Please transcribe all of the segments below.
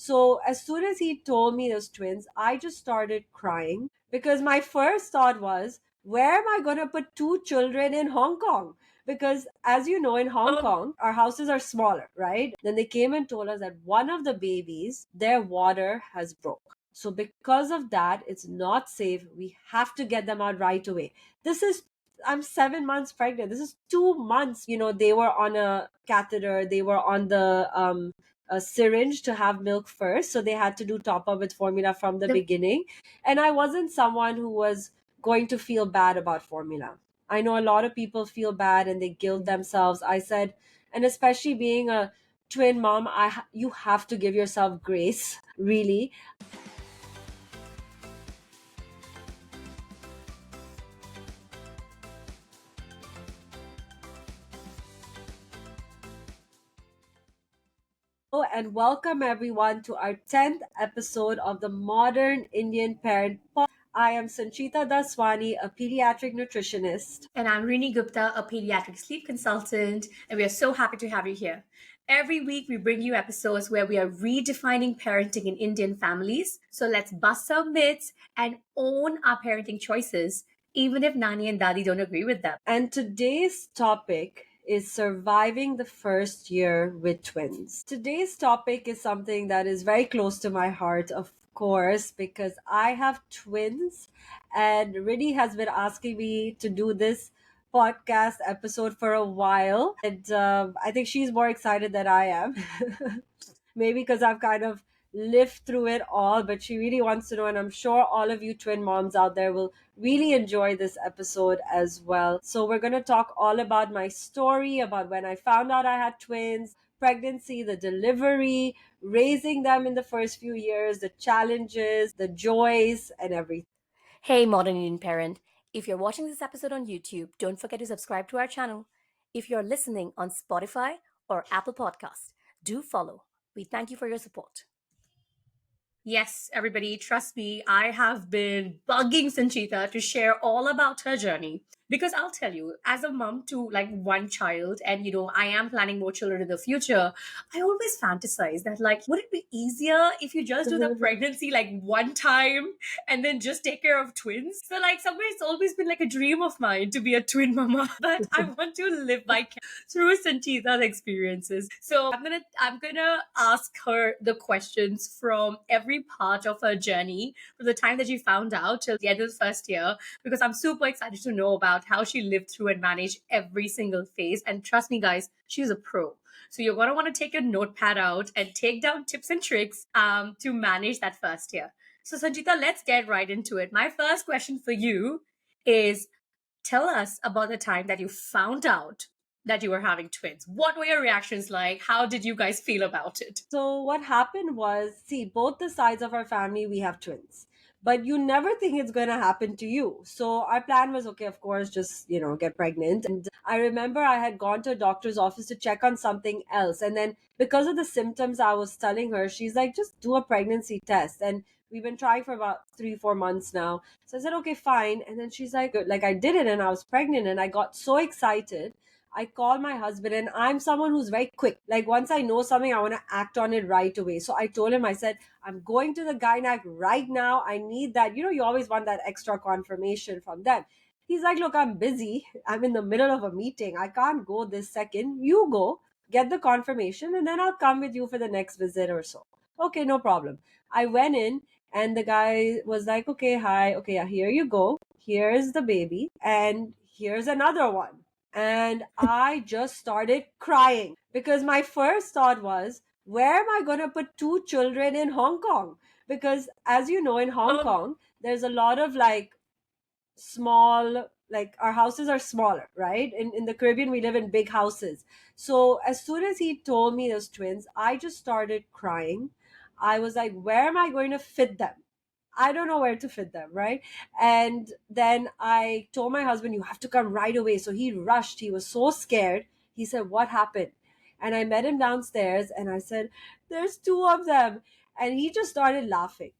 So as soon as he told me those twins, I just started crying because my first thought was, where am I going to put two children in Hong Kong? Because as you know, in Hong Kong, our houses are smaller, right? Then they came and told us that one of the babies, their water has broke. So because of that, it's not safe. We have to get them out right away. This is I'm 7 months pregnant. This is 2 months. They were on a catheter. They were on the a syringe to have milk first. So they had to do top up with formula from the beginning. And I wasn't someone who was going to feel bad about formula. I know a lot of people feel bad and they guilt themselves. I said, and especially being a twin mom, you have to give yourself grace, really. Hello and welcome everyone to our 10th episode of the Modern Indian Parent Podcast. I am Sanchita Daswani, a pediatric nutritionist. And I'm Rini Gupta, a pediatric sleep consultant, and we are so happy to have you here. Every week, we bring you episodes where we are redefining parenting in Indian families. So let's bust some myths and own our parenting choices, even if Nani and Dadi don't agree with them. And today's topic is surviving the first year with twins. Today's topic is something that is very close to my heart, of course, because I have twins, and Rini has been asking me to do this podcast episode for a while. And I think she's more excited than I am. Maybe because I've kind of lived through it all, but she really wants to know. And I'm sure all of you twin moms out there will really enjoy this episode as well. So, we're going to talk all about my story, about when I found out I had twins, pregnancy, the delivery, raising them in the first few years, the challenges, the joys, and everything. Hey, modern Indian parent. If you're watching this episode on YouTube, don't forget to subscribe to our channel. If you're listening on Spotify or Apple Podcast, do follow. We thank you for your support. Yes, everybody, trust me, I have been bugging Sanchita to share all about her journey. Because I'll tell you, as a mom to like one child, and I am planning more children in the future, I always fantasize that, like, would it be easier if you just do the pregnancy like one time and then just take care of twins? So, like, somewhere it's always been like a dream of mine to be a twin mama, but I want to live by through Sanchita's experiences. So I'm gonna ask her the questions from every part of her journey, from the time that she found out till the end of the first year, because I'm super excited to know about how she lived through and managed every single phase. And trust me, guys, she's a pro. So you're gonna want to take your notepad out and take down tips and tricks to manage that first year. So Sanjita, let's get right into it. My first question for you is, tell us about the time that you found out that you were having twins. What were your reactions like? How did you guys feel about it? So what happened was, see, both the sides of our family, we have twins. But you never think it's going to happen to you. So our plan was, okay, of course, just, get pregnant. And I remember I had gone to a doctor's office to check on something else. And then because of the symptoms I was telling her, she's like, just do a pregnancy test. And we've been trying for about 3-4 months now. So I said, okay, fine. And then she's like I did it and I was pregnant and I got so excited. I call my husband, and I'm someone who's very quick. Like, once I know something, I want to act on it right away. So I told him, I said, I'm going to the gynac right now. I need that. You always want that extra confirmation from them. He's like, look, I'm busy. I'm in the middle of a meeting. I can't go this second. You go, get the confirmation, and then I'll come with you for the next visit or so. Okay, no problem. I went in, and the guy was like, okay, hi. Okay, yeah, here you go. Here's the baby. And here's another one. And I just started crying because my first thought was, where am I going to put two children in Hong Kong? Because as you know, in Hong Kong, there's a lot of like small, like our houses are smaller, right? In the Caribbean, we live in big houses. So as soon as he told me those twins, I just started crying. I was like, where am I going to fit them? I don't know where to fit them, right? And then I told my husband, you have to come right away. So he rushed. He was so scared. He said, what happened? And I met him downstairs and I said, there's two of them. And he just started laughing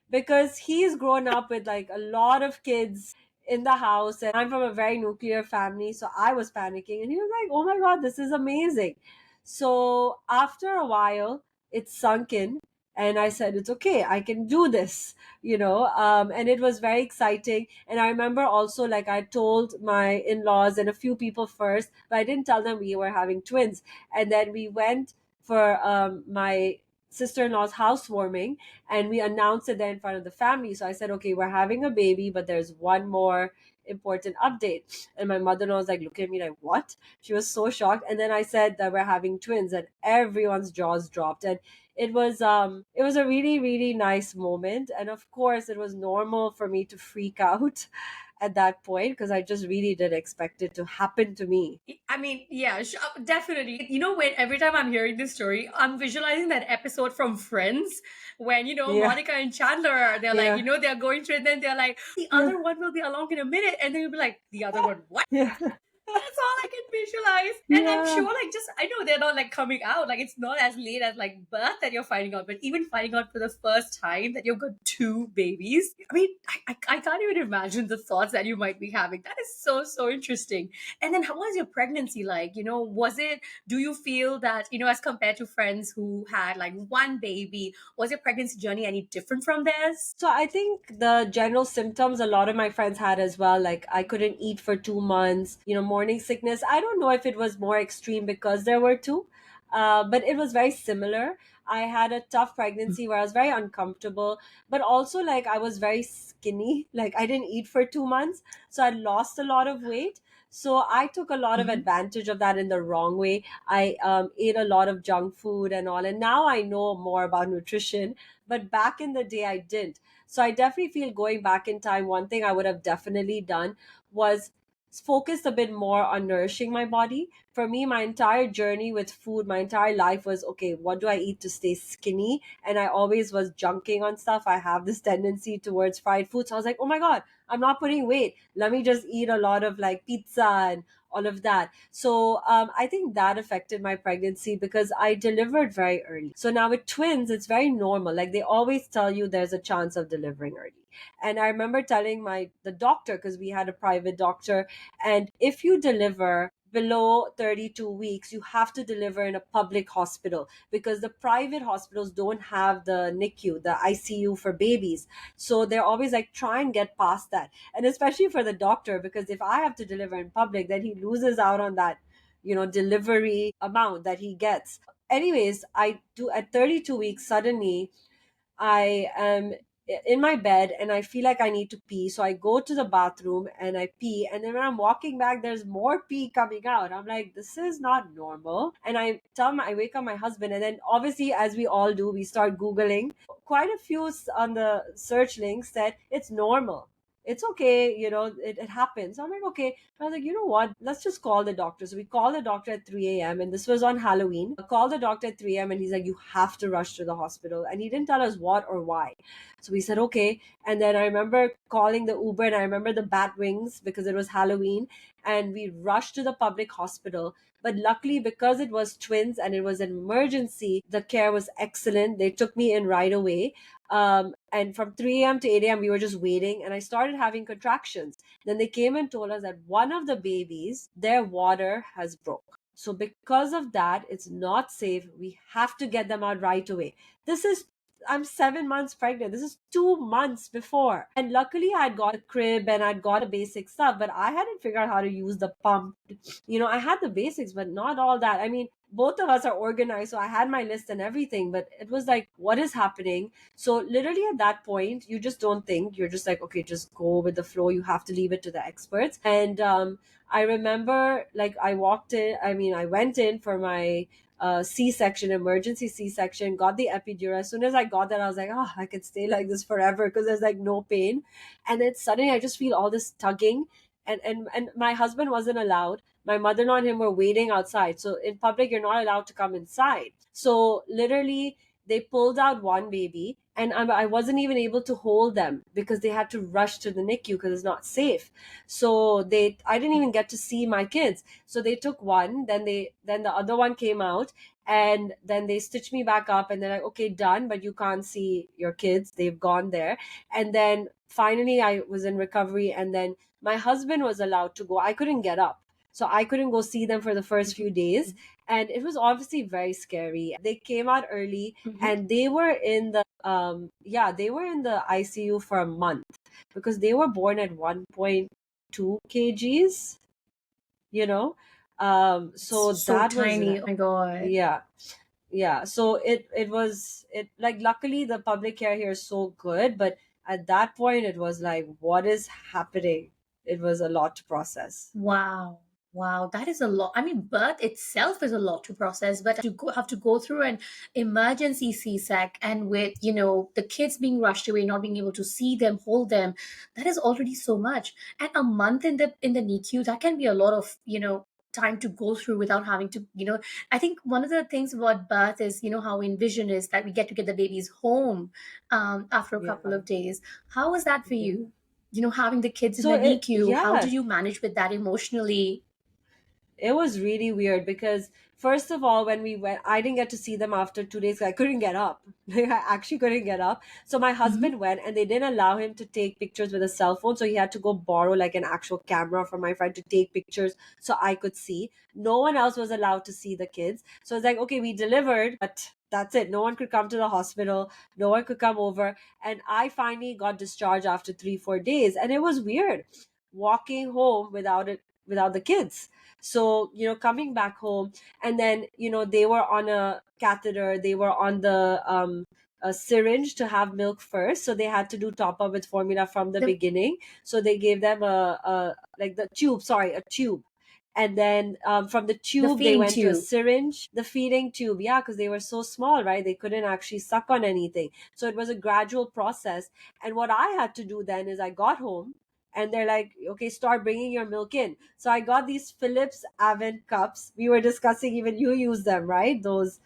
because he's grown up with like a lot of kids in the house. And I'm from a very nuclear family. So I was panicking. And he was like, oh my God, this is amazing. So after a while, it sunk in. And I said, it's okay, I can do this, and it was very exciting. And I remember also, like, I told my in-laws and a few people first, but I didn't tell them we were having twins. And then we went for my sister-in-law's housewarming, and we announced it there in front of the family. So I said, okay, we're having a baby, but there's one more important update. And my mother-in-law was like, look at me like, what? She was so shocked. And then I said that we're having twins, and everyone's jaws dropped. And it was a really, really nice moment. And of course, it was normal for me to freak out at that point, because I just really did expect it to happen to me. I mean, yeah, definitely. You know, when every time I'm hearing this story, I'm visualizing that episode from Friends when, Yeah, Monica and Chandler, they're like, yeah, they're going through, and then they're like, the yeah, other one will be along in a minute. And then you'll be like, the other one, what? yeah, That's all I can visualize. And I'm yeah. sure, like, just, I know they're not like coming out. Like, it's not as late as like birth that you're finding out, but even finding out for the first time that you've got two babies. I mean, I can't even imagine the thoughts that you might be having. That is so, so interesting. And then how was your pregnancy like? Do you feel that, as compared to friends who had like one baby, was your pregnancy journey any different from theirs? So I think the general symptoms a lot of my friends had as well, like I couldn't eat for 2 months, morning sickness. I don't know if it was more extreme because there were two, but it was very similar. I had a tough pregnancy where I was very uncomfortable, but also like I was very skinny. Like I didn't eat for 2 months, so I lost a lot of weight. So I took a lot of Mhm. advantage of that in the wrong way. I ate a lot of junk food and all, and now I know more about nutrition. But back in the day, I didn't. So I definitely feel going back in time, one thing I would have definitely done was focused a bit more on nourishing my body. For me, my entire journey with food, my entire life was, okay, what do I eat to stay skinny? And I always was junking on stuff. I have this tendency towards fried food. So I was like, oh my God, I'm not putting weight. Let me just eat a lot of like pizza and all of that. So I think that affected my pregnancy because I delivered very early. So now with twins, it's very normal. Like they always tell you there's a chance of delivering early. And I remember telling the doctor, because we had a private doctor, and if you deliver below 32 weeks, you have to deliver in a public hospital because the private hospitals don't have the NICU, the ICU for babies. So they're always like, try and get past that. And especially for the doctor, because if I have to deliver in public, then he loses out on that, delivery amount that he gets. Anyways, I do at 32 weeks, suddenly I am in my bed and I feel like I need to pee. So I go to the bathroom and I pee. And then when I'm walking back, there's more pee coming out. I'm like, this is not normal. And I wake up my husband. And then obviously, as we all do, we start Googling. Quite a few on the search links said it's normal. It's okay, it happens. So I'm like, okay. I was like, you know what? Let's just call the doctor. So we call the doctor at 3 a.m. and this was on Halloween. I called the doctor at 3 a.m. and he's like, you have to rush to the hospital. And he didn't tell us what or why. So we said, okay. And then I remember calling the Uber and I remember the bat wings because it was Halloween. And we rushed to the public hospital. But luckily, because it was twins and it was an emergency, the care was excellent. They took me in right away. And from 3 a.m. to 8 a.m., we were just waiting. And I started having contractions. Then they came and told us that one of the babies, their water has broke. So because of that, it's not safe. We have to get them out right away. This is I'm 7 months pregnant. This is 2 months before. And luckily I'd got a crib and I'd got the basic stuff, but I hadn't figured out how to use the pump. I had the basics, but not all that. I mean, both of us are organized, so I had my list and everything, but it was like, what is happening? So literally at that point, you just don't think. You're just like, okay, just go with the flow. You have to leave it to the experts. And I remember, like, I went in for my C-section, emergency C-section, got the epidural. As soon as I got that, I was like, oh, I could stay like this forever because there's like no pain. And then suddenly I just feel all this tugging. And my husband wasn't allowed. My mother-in-law and him were waiting outside. So in public, you're not allowed to come inside. So literally, they pulled out one baby, and I wasn't even able to hold them because they had to rush to the NICU because it's not safe. So I didn't even get to see my kids. So they took one, then the other one came out, and then they stitched me back up, and they're like, okay, done, but you can't see your kids, they've gone there. And then finally I was in recovery, and then my husband was allowed to go. I couldn't get up, so I couldn't go see them for the first few days. and it was obviously very scary. They came out early, Mhm. and they were in the they were in the ICU for a month because they were born at 1.2 kgs, you know. So It's so that was tiny. Oh my God. yeah, yeah. So it was, it like, luckily the public care here is so good, but at that point it was like, what is happening? It was a lot to process. Wow. Wow, that is a lot. I mean, birth itself is a lot to process, but have to go through an emergency C-sec, and with, the kids being rushed away, not being able to see them, hold them, that is already so much. And a month in the NICU, that can be a lot of, time to go through without having to, I think one of the things about birth is, how we envision is that we get the babies home after a couple Yeah. of days. How was that for Mhm. you? Having the kids in So the it NICU, how yeah, did you manage with that emotionally? it was really weird because, first of all, when we went, I didn't get to see them after 2 days. I couldn't get up. Like, I actually couldn't get up. So my Hmm. husband went, and they didn't allow him to take pictures with a cell phone. So he had to go borrow like an actual camera from my friend to take pictures so I could see. No one else was allowed to see the kids. So it's like, okay, we delivered, but that's it. No one could come to the hospital. No one could come over. And I finally got discharged after 3, 4 days. And it was weird walking home without the kids. So, coming back home, and then, they were on a catheter, they were on the a syringe to have milk first, so they had to do top up with formula from the The beginning. So they gave them a like the tube, sorry, a tube. And then, from the the tube they feeding went to a tube. syringe, the feeding tube, yeah, because they were so small, right? They couldn't actually suck on anything. So it was a gradual process. And what I had to do then is, I got home, and they're like, okay, start bringing your milk in. So I got these Philips Avent cups. We were discussing, even you use them, right? Those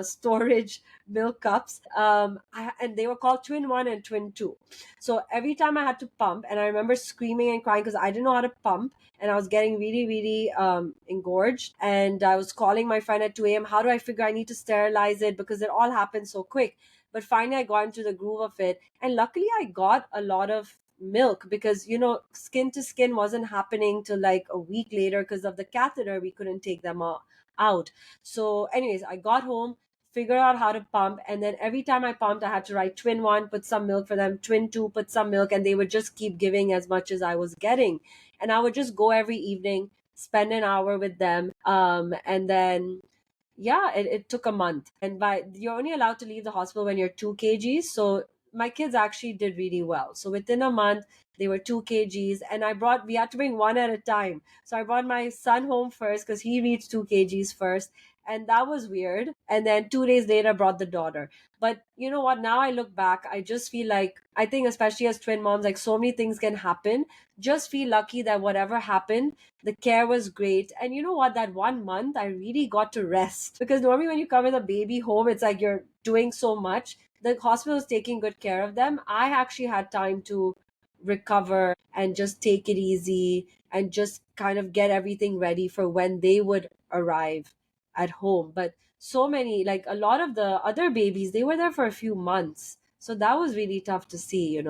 storage milk cups. And they were called Twin 1 and Twin 2. So every time I had to pump, and I remember screaming and crying because I didn't know how to pump, and I was getting really, really engorged. And I was calling my friend at 2 a.m. How do I figure I need to sterilize it? Because it all happened so quick. But finally, I got into the groove of it. And luckily, I got a lot of milk because, skin to skin wasn't happening till like a week later because of the catheter. We couldn't take them out. So, anyways, I got home, figured out how to pump, and then every time I pumped, I had to write Twin 1, put some milk for them, Twin 2, put some milk, and they would just keep giving as much as I was getting. And I would just go every evening, spend an hour with them, and then, yeah, it took a month. And by you're only allowed to leave the hospital when you're 2 kgs. So my kids actually did really well. So within a month, they were 2 kgs, and we had to bring one at a time. So I brought my son home first because he reached 2 kgs first. And that was weird. And then 2 days later, brought the daughter. But you know what? Now I look back, I just feel like, I think, especially as twin moms, like, so many things can happen. Just feel lucky that whatever happened, the care was great. And you know what? That 1 month, I really got to rest. Because normally, when you come with a baby home, it's like you're doing so much. The hospital is taking good care of them. I actually had time to recover and just take it easy and just kind of get everything ready for when they would arrive at home. But so many, like a lot of the other babies, they were there for a few months. So that was really tough to see.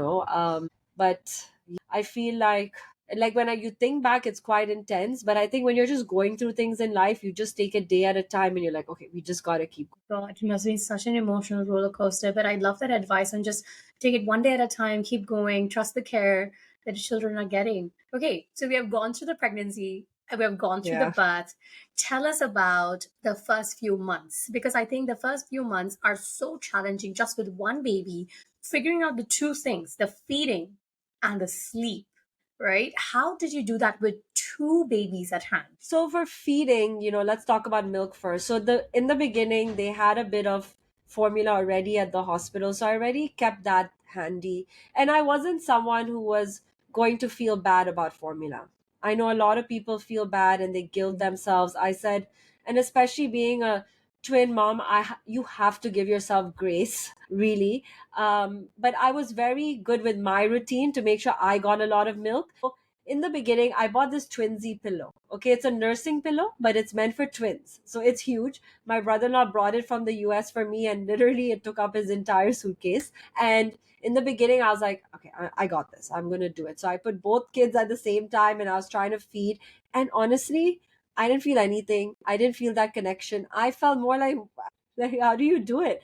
But I feel like when you think back, it's quite intense. But I think when you're just going through things in life, you just take a day at a time, and you're like, okay, we just got to keep. God, it must be such an emotional roller coaster. But I love that advice and just take it one day at a time, keep going, trust the care that the children are getting. Okay, so we have gone through the pregnancy, we have gone through the Yeah. birth. Tell us about the first few months, because I think the first few months are so challenging just with one baby, figuring out the two things, the feeding and the sleep, right? How did you do that with two babies at hand? So for feeding, let's talk about milk first. So the in the beginning, they had a bit of formula already at the hospital, so I already kept that handy. And I wasn't someone who was going to feel bad about formula. I know a lot of people feel bad and they guilt themselves. I said, and especially being a twin mom, you have to give yourself grace, really. But I was very good with my routine to make sure I got a lot of milk. In the beginning, I bought this twinsy pillow. Okay, it's a nursing pillow, but it's meant for twins. So it's huge. My brother in law brought it from the US for me, and literally it took up his entire suitcase. And in the beginning, I was like, okay, I got this. I'm going to do it. So I put both kids at the same time, and I was trying to feed. And honestly, I didn't feel anything. I didn't feel that connection. I felt more like how do you do it?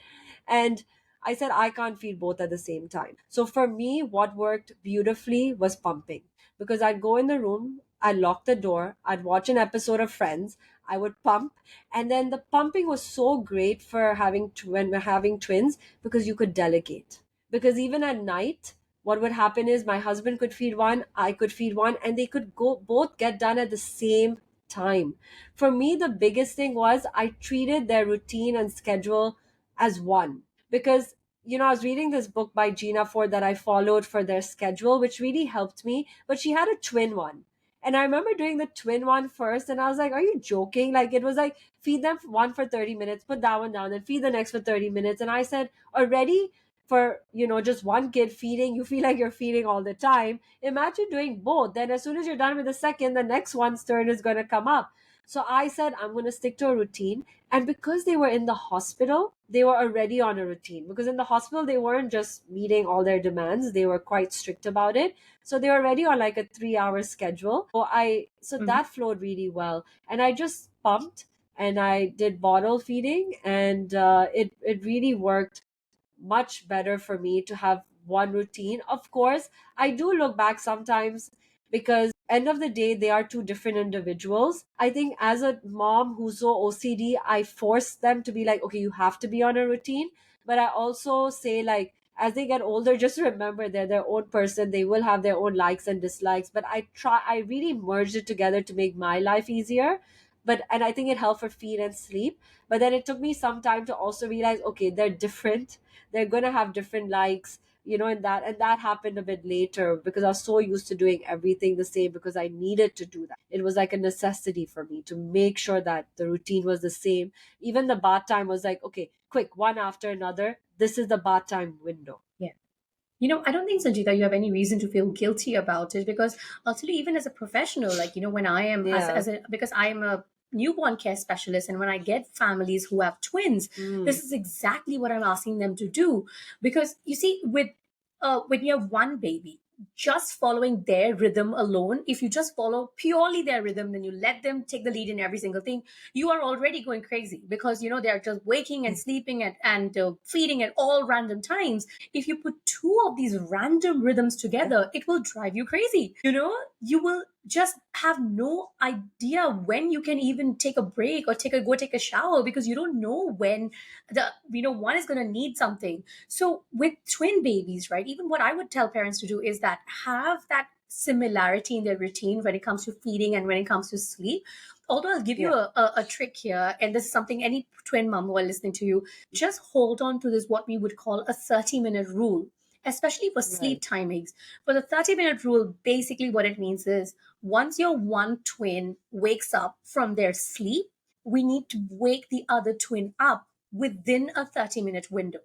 And I said, I can't feed both at the same time. So for me, what worked beautifully was pumping, because I'd go in the room, I'd lock the door, I'd watch an episode of Friends, I would pump. And then the pumping was so great for when we're having twins, because you could delegate. Because even at night, what would happen is my husband could feed one, I could feed one, and they could go both get done at the same time. For me, the biggest thing was I treated their routine and schedule as one. Because, I was reading this book by Gina Ford that I followed for their schedule, which really helped me. But she had a twin one. And I remember doing the twin one first, and I was like, are you joking? Like, it was like, feed them one for 30 minutes, put that one down, then feed the next for 30 minutes. And I said, already for, just one kid feeding, you feel like you're feeding all the time. Imagine doing both. Then, as soon as you're done with the second, the next one's turn is going to come up. So I said, I'm going to stick to a routine. And because they were in the hospital, they were already on a routine. Because in the hospital, they weren't just meeting all their demands, they were quite strict about it. So they were already on like a 3 hour schedule. So Mhm. that flowed really well. And I just pumped and I did bottle feeding, and it really worked much better for me to have one routine. Of course, I do look back sometimes, because end of the day they are two different individuals. I think as a mom who's so OCD, I force them to be like, okay, you have to be on a routine. But I also say, like, as they get older, just remember they're their own person. They will have their own likes and dislikes. But I really merged it together to make my life easier. And I think it helped for feed and sleep. But then it took me some time to also realize, okay, they're different, they're going to have different likes, and that happened a bit later, because I was so used to doing everything the same, because I needed to do that. It was like a necessity for me to make sure that the routine was the same. Even the bath time was like, okay, quick, one after another, this is the bath time window. Yeah. I don't think, Sanjita, you have any reason to feel guilty about it, because ultimately, even as a professional, like, when I am, Yeah. because I am a newborn care specialist, and when I get families who have twins, Mm. this is exactly what I'm asking them to do. Because you see, when you have one baby, just following their rhythm alone, if you just follow purely their rhythm, then you let them take the lead in every single thing, you are already going crazy, because they're just waking and sleeping and feeding at all random times. If you put two of these random rhythms together, it will drive you crazy. You will just have no idea when you can even take a break or take a shower, because you don't know when one is going to need something. So with twin babies, right, even what I would tell parents to do is that have that similarity in their routine when it comes to feeding and when it comes to sleep. Although I'll give you Yeah. a trick here, and this is something any twin mom who are listening to you, just hold on to this, what we would call a 30-minute rule, especially for sleep Right. timings. For the 30-minute rule, basically what it means is, once your one twin wakes up from their sleep, we need to wake the other twin up within a 30-minute window.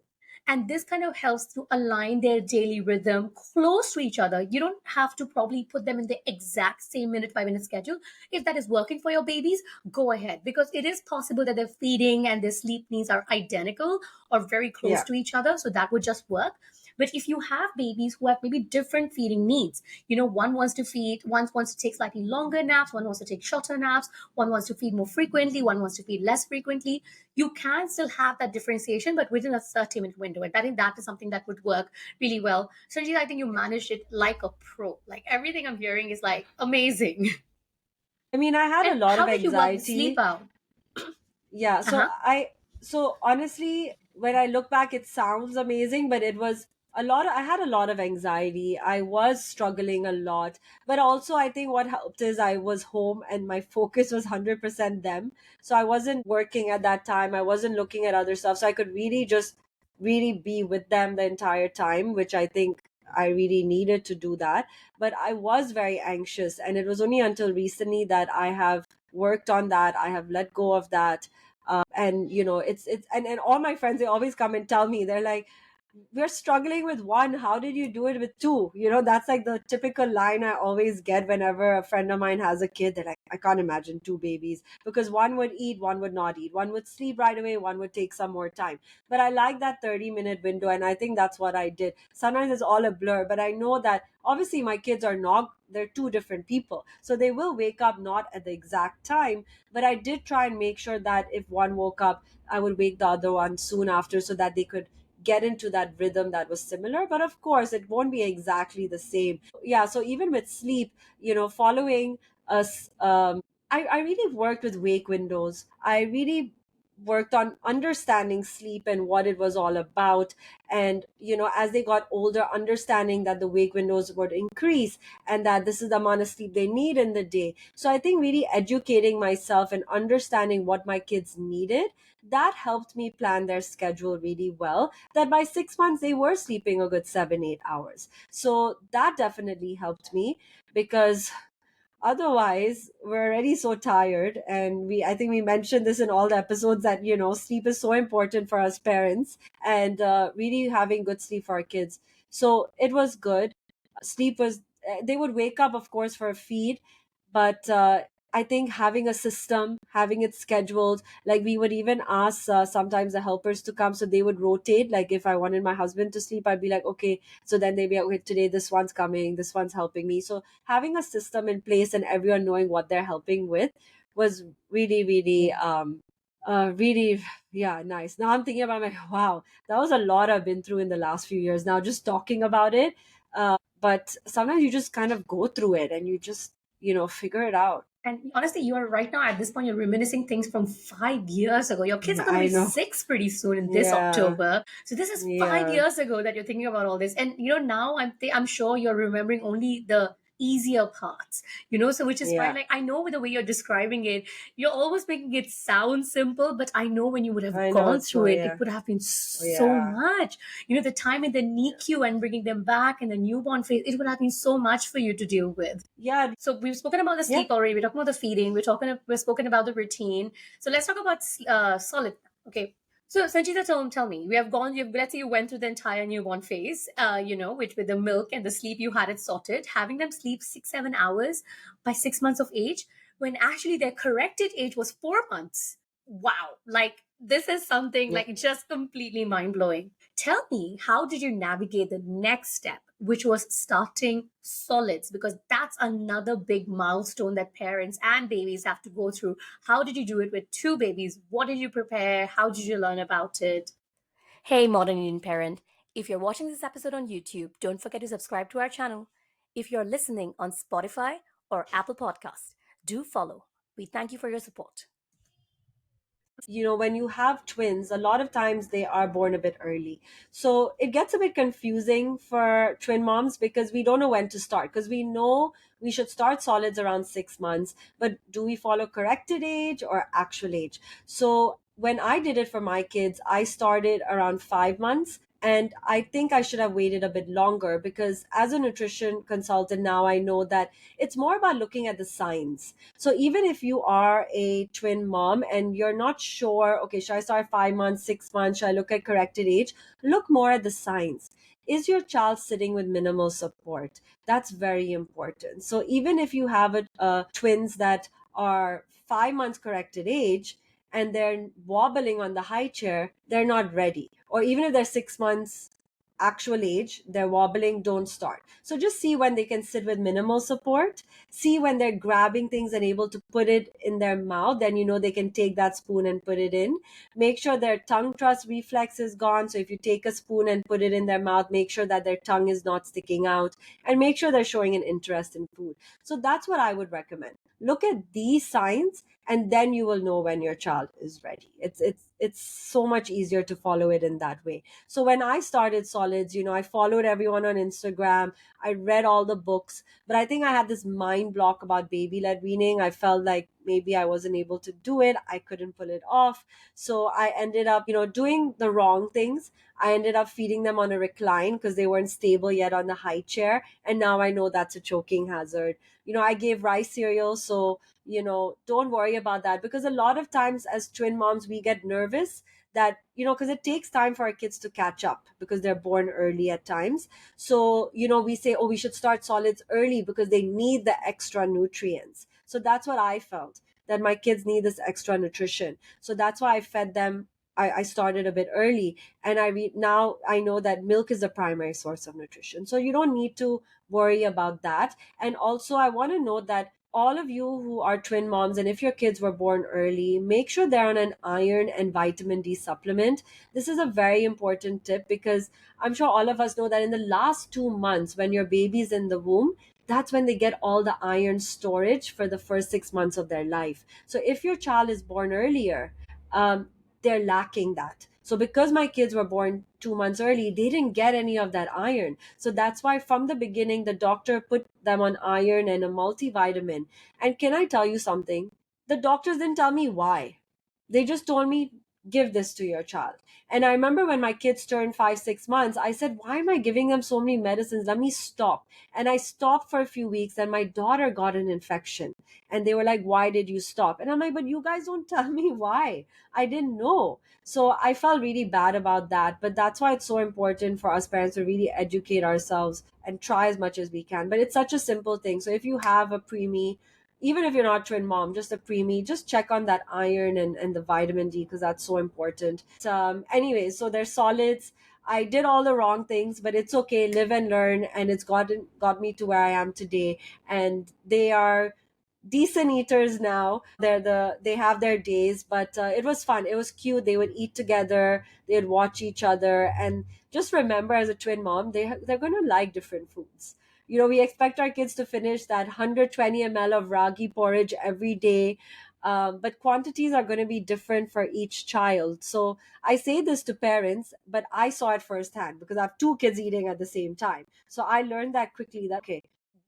And this kind of helps to align their daily rhythm close to each other. You don't have to probably put them in the exact same minute by minute schedule. If that is working for your babies, go ahead, because it is possible that their feeding and their sleep needs are identical or very close Yeah. to each other. So that would just work. But if you have babies who have maybe different feeding needs, one wants to feed, one wants to take slightly longer naps, one wants to take shorter naps, one wants to feed more frequently, one wants to feed less frequently, you can still have that differentiation, but within a 30-minute window. And I think that is something that would work really well. Sanjita, I think you managed it like a pro. Like, everything I'm hearing is like amazing. I mean, I had a And lot of how did you work the sleep anxiety. out? Yeah, Uh huh. so honestly, when I look back, it sounds amazing, but it was I had a lot of anxiety. I was struggling a lot. But also, I think what helped is I was home and my focus was 100% them. So I wasn't working at that time. I wasn't looking at other stuff. So I could really just really be with them the entire time, which I think I really needed to do that. But I was very anxious, and it was only until recently that I have worked on that. I have let go of that. And it's and all my friends, they always come and tell me, they're like, we're struggling with one, how did you do it with two? That's like the typical line I always get whenever a friend of mine has a kid. They're like, I can't imagine two babies, because one would eat, one would not eat, one would sleep right away, one would take some more time. But I like that 30-minute window, and I think that's what I did. Sometimes it's all a blur, but I know that obviously my kids are not, they're two different people, so they will wake up not at the exact time. But I did try and make sure that if one woke up, I would wake the other one soon after, so that they could get into that rhythm that was similar. But of course it won't be exactly the same. Yeah, so even with sleep, following us, I really worked with wake windows. I really worked on understanding sleep and what it was all about. And as they got older, understanding that the wake windows would increase, and that this is the amount of sleep they need in the day. So I think really educating myself and understanding what my kids needed, that helped me plan their schedule really well, that by 6 months they were sleeping a good 7 8 hours. So that definitely helped me, because otherwise we're already so tired. And I think we mentioned this in all the episodes, that sleep is so important for us parents, and really having good sleep for our kids. So it was good. Sleep was, they would wake up of course for a feed, but I think having a system, having it scheduled, like we would even ask sometimes the helpers to come, so they would rotate. Like if I wanted my husband to sleep, I'd be like, okay, so then they'd be like, okay, today this one's coming, this one's helping me. So having a system in place and everyone knowing what they're helping with was really, really, really, yeah, nice. Now I'm thinking about my, wow, that was a lot I've been through in the last few years now, just talking about it. But sometimes you just kind of go through it and you just, figure it out. And honestly, you are right now at this point, you're reminiscing things from 5 years ago. Your kids are Yeah, going to I be know. six pretty soon in this Yeah, October. So this is five yeah, years ago that you're thinking about all this. And now I'm sure you're remembering only the easier parts. So which is why, yeah. like, I know with the way you're describing it, you're almost making it sound simple, but I know when you would have I know gone it's through more, it, it yeah, would have been so yeah, much. The time in the NICU and bringing them back in the newborn phase, it would have been so much for you to deal with. yeah, So we've spoken about the yeah. sleep already. We're talking about the feeding. We're spoken about the routine. So let's talk about solid. Okay. So Sanchita, tell me, we have gone. Let's say you went through the entire newborn phase. Which with the milk and the sleep, you had it sorted. Having them sleep 6 7 hours by 6 months of age, when actually their corrected age was 4 months. Wow! Like this is something Yeah. like just completely mind blowing. Tell me, how did you navigate the next step, which was starting solids? Because that's another big milestone that parents and babies have to go through. How did you do it with two babies? What did you prepare? How did you learn about it? Hey, modern Indian parent. If you're watching this episode on YouTube, don't forget to subscribe to our channel. If you're listening on Spotify or Apple Podcasts, do follow. We thank you for your support. When you have twins, a lot of times they are born a bit early. So it gets a bit confusing for twin moms, because we don't know when to start. Because we know we should start solids around 6 months, but do we follow corrected age or actual age? So when I did it for my kids, I started around 5 months. And I think I should have waited a bit longer, because as a nutrition consultant now, I know that it's more about looking at the signs. So even if you are a twin mom and you're not sure, okay, should I start 5 months, 6 months? Should I look at corrected age? Look more at the signs. Is your child sitting with minimal support? That's very important. So even if you have twins that are 5 months corrected age and they're wobbling on the high chair, they're not ready. Or even if they're 6 months actual age, they're wobbling, don't start. So just see when they can sit with minimal support. See when they're grabbing things and able to put it in their mouth, then they can take that spoon and put it in. Make sure their tongue thrust reflex is gone. So if you take a spoon and put it in their mouth, make sure that their tongue is not sticking out, and make sure they're showing an interest in food. So that's what I would recommend. Look at these signs, and then you will know when your child is ready. It's so much easier to follow it in that way. So when I started solids, I followed everyone on Instagram. I read all the books, but I think I had this mind block about baby led weaning. I felt like maybe I wasn't able to do it. I couldn't pull it off. So I ended up, doing the wrong things. I ended up feeding them on a recline because they weren't stable yet on the high chair. And now I know that's a choking hazard. I gave rice cereal. So, don't worry about that, because a lot of times as twin moms, we get nervous that, because it takes time for our kids to catch up because they're born early at times. So, we say, oh, we should start solids early because they need the extra nutrients. So that's what I felt, that my kids need this extra nutrition. So that's why I fed them. I started a bit early, and now I know that milk is the primary source of nutrition. So you don't need to worry about that. And also, I want to note that all of you who are twin moms, and if your kids were born early, make sure they're on an iron and vitamin D supplement. This is a very important tip because I'm sure all of us know that in the last 2 months, when your baby's in the womb, that's when they get all the iron storage for the first 6 months of their life. So if your child is born earlier, um, they're lacking that. So because my kids were born 2 months early, they didn't get any of that iron. So that's why from the beginning, the doctor put them on iron and a multivitamin. And can I tell you something? The doctors didn't tell me why. They just told me, give this to your child. And I remember when my kids turned 5, 6 months, I said, why am I giving them so many medicines? Let me stop. And I stopped for a few weeks, and my daughter got an infection. And they were like, why did you stop? And I'm like, but you guys don't tell me why. I didn't know. So I felt really bad about that. But that's why it's so important for us parents to really educate ourselves and try as much as we can. But it's such a simple thing. So if you have a preemie, even if you're not twin mom, just a preemie, just check on that iron and the vitamin D because that's so important. Anyways, so they're solids. I did all the wrong things, but it's okay. Live and learn, and it's got me to where I am today. And they are decent eaters now. They have their days, but it was fun. It was cute. They would eat together. They'd watch each other, and just remember, as a twin mom, they're going to like different foods. We expect our kids to finish that 120 ml of ragi porridge every day. But quantities are going to be different for each child. So I say this to parents, but I saw it firsthand because I have two kids eating at the same time. So I learned that quickly, that, okay,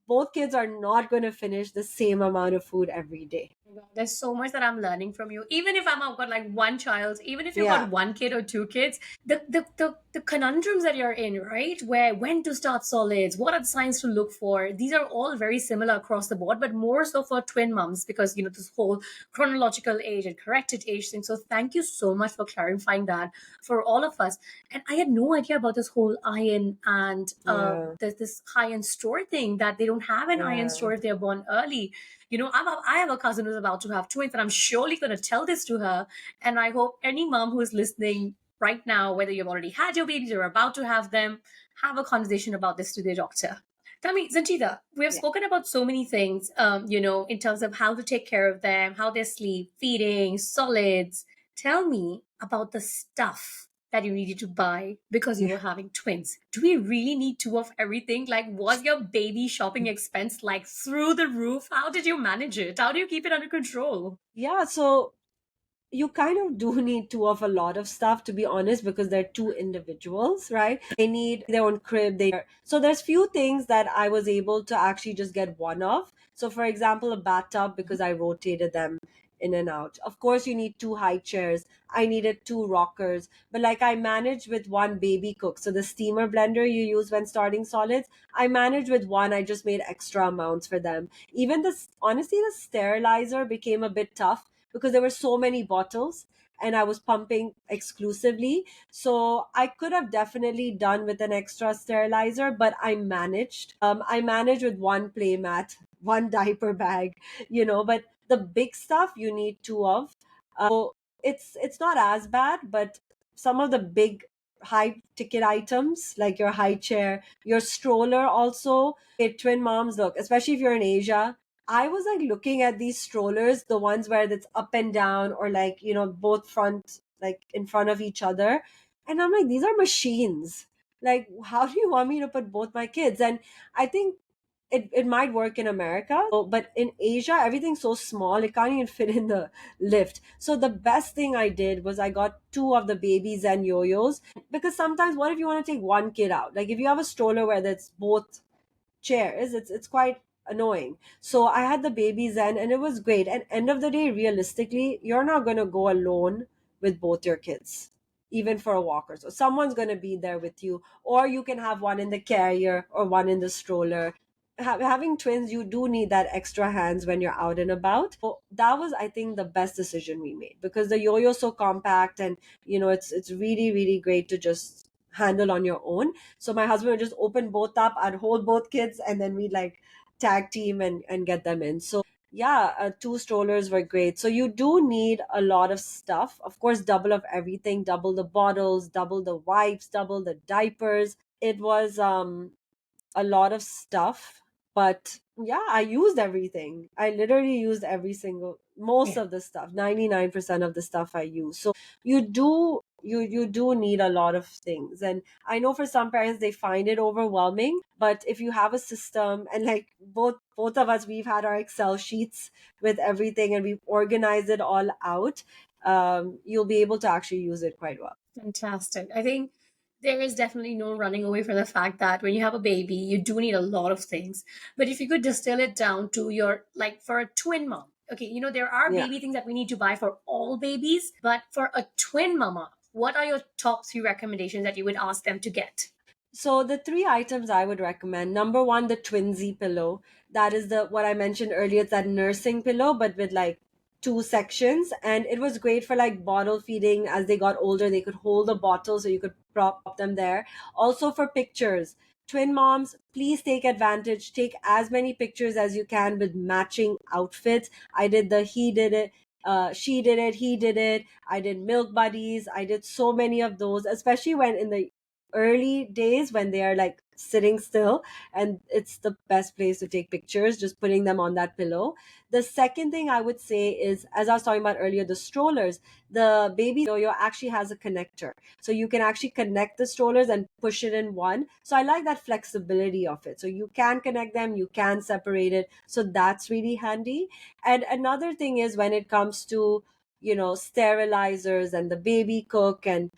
both kids are not going to finish the same amount of food every day. There's so much that I'm learning from you. Even if I've got like one child, even if you've Yeah. got one kid or two kids, the conundrums that you're in, right? Where when to start solids, what are the signs to look for? These are all very similar across the board, but more so for twin moms because this whole chronological age and corrected age thing. So thank you so much for clarifying that for all of us. And I had no idea about this whole iron and Yeah. there's this iron store thing that they don't have an iron Yeah. store if they're born early. I have a cousin who's about to have twins, and I'm surely going to tell this to her. And I hope any mom who is listening right now, whether you've already had your babies or about to have them, have a conversation about this to their doctor. Tell me, Sanchita, we have Yeah. spoken about so many things, in terms of how to take care of them, how they sleep, feeding, solids. Tell me about the stuff that you needed to buy because you Yeah. were having twins. Do we really need two of everything? Like, was your baby shopping expense like through the roof? How did you manage it? How do you keep it under control? Yeah. So you kind of do need two of a lot of stuff, to be honest, because they're two individuals, right? They need their own crib. So there's few things that I was able to actually just get one of. So for example, a bathtub, because I rotated them in and out. Of course, you need two high chairs. I needed two rockers, but like I managed with one baby cook. So the steamer blender you use when starting solids, I managed with one. I just made extra amounts for them. Even honestly, the sterilizer became a bit tough because there were so many bottles and I was pumping exclusively. So I could have definitely done with an extra sterilizer, but I managed. I managed with one playmat, one diaper bag, but the big stuff you need two of. So it's not as bad, but some of the big high ticket items like your high chair, your stroller also. Okay, twin moms, look, especially if you're in Asia, I was like looking at these strollers, the ones where it's up and down or like, both front, like in front of each other. And I'm like, these are machines. Like, how do you want me to put both my kids? And I think it might work in America, but in Asia, everything's so small, it can't even fit in the lift. So the best thing I did was I got two of the babies and yo-yos because sometimes what if you want to take one kid out? Like if you have a stroller where that's both chairs, it's quite annoying. So I had the baby Zen and it was great. And end of the day, realistically, you're not gonna go alone with both your kids, even for a walker. So someone's gonna be there with you, or you can have one in the carrier or one in the stroller. having twins, you do need that extra hands when you're out and about. So that was, I think, the best decision we made, because the yo-yo is so compact, and it's really really great to just handle on your own. So my husband would just open both up, I'd hold both kids, and then we'd like tag team and get them in. So yeah, two strollers were great. So you do need a lot of stuff, of course, double of everything, double the bottles, double the wipes, double the diapers. It was a lot of stuff, but yeah, I used everything. I literally used every single most of the stuff. 99% of the stuff I use. So you do need a lot of things. And I know for some parents they find it overwhelming, but if you have a system, and like both of us, we've had our Excel sheets with everything and we've organized it all out, you'll be able to actually use it quite well. Fantastic. I think there is definitely no running away from the fact that when you have a baby, you do need a lot of things. But if you could distill it down to your, like for a twin mom, okay, there are Yeah. baby things that we need to buy for all babies, but for a twin mama, what are your top three recommendations that you would ask them to get? So the three items I would recommend: number one, the Twinsy pillow. That is the what I mentioned earlier. It's that nursing pillow, but with like two sections, and it was great for like bottle feeding. As they got older, they could hold the bottle, so you could prop them there. Also for pictures, twin moms, please take advantage. Take as many pictures as you can with matching outfits. I did the he did it. She did it, he did it. I did milk buddies. I did so many of those, especially when in the early days when they are like sitting still, and it's the best place to take pictures, just putting them on that pillow. The second thing I would say is, as I was talking about earlier, the strollers. The baby yo-yo actually has a connector, so you can actually connect the strollers and push it in one. So I like that flexibility of it, so you can connect them, you can separate it, so that's really handy. And another thing is, when it comes to sterilizers and the baby cook, and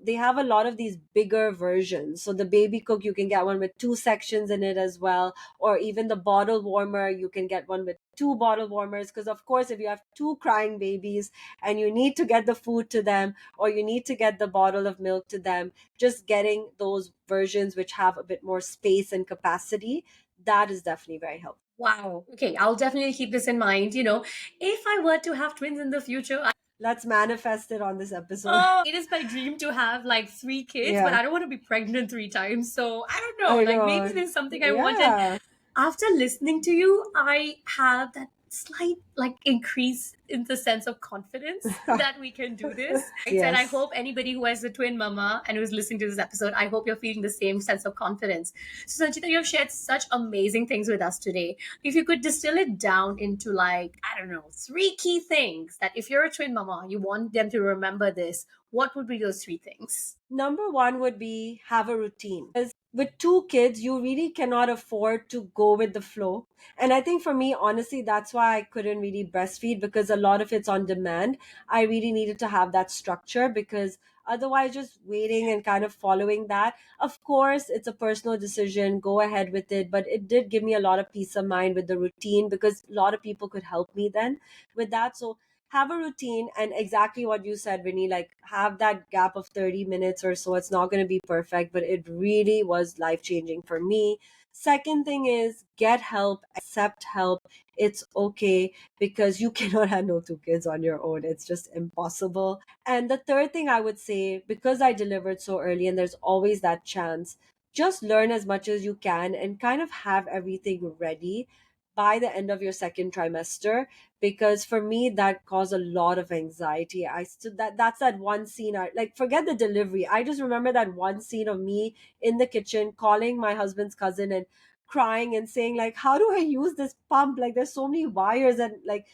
they have a lot of these bigger versions. So the baby cook, you can get one with two sections in it as well, or even the bottle warmer, you can get one with two bottle warmers. Because of course, if you have two crying babies and you need to get the food to them, or you need to get the bottle of milk to them, just getting those versions which have a bit more space and capacity, that is definitely very helpful. Wow. Okay, I'll definitely keep this in mind. If I were to have twins in the future, Let's manifest it on this episode. oh, it is my dream to have like three kids, but Yeah, I don't want to be pregnant three times. So I don't know. I Like maybe know. there's something I want. And Yeah. after listening to you, I have that slight like increase in the sense of confidence that we can do this. And I Yes. hope anybody who has a twin mama and who's listening to this episode, I hope you're feeling the same sense of confidence. So Sanchita, you have shared such amazing things with us today. If you could distill it down into like, I don't know, three key things that if you're a twin mama, you want them to remember this, what would be those three things? Number one would be have a routine. Because with two kids, you really cannot afford to go with the flow. And I think for me, honestly, that's why I couldn't really breastfeed, because a lot of it's on demand. I really needed to have that structure, because otherwise, just waiting and kind of following that. Of course, it's a personal decision, go ahead with it. But it did give me a lot of peace of mind with the routine, because a lot of people could help me then with that. So have a routine, and exactly what you said, Vinny, like have that gap of 30 minutes or so. It's not going to be perfect, but it really was life changing for me. Second thing is, get help, accept help. It's okay, because you cannot handle two kids on your own. It's just impossible. And the third thing I would say, because I delivered so early and there's always that chance, just learn as much as you can and kind of have everything ready by the end of your second trimester. Because for me that caused a lot of anxiety. I stood that's that one scene. I like, forget the delivery, I just remember that one scene of me in the kitchen calling my husband's cousin and crying and saying like, how do I use this pump? Like there's so many wires, and like,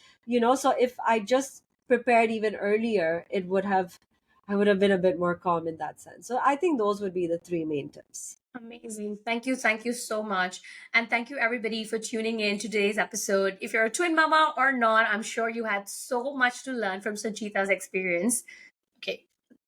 so if I just prepared even earlier, I would have been a bit more calm in that sense. So I think those would be the three main tips. Amazing. Thank you. Thank you so much. And thank you, everybody, for tuning in to today's episode. If you're a twin mama or not, I'm sure you had so much to learn from Sanchita's experience. Okay.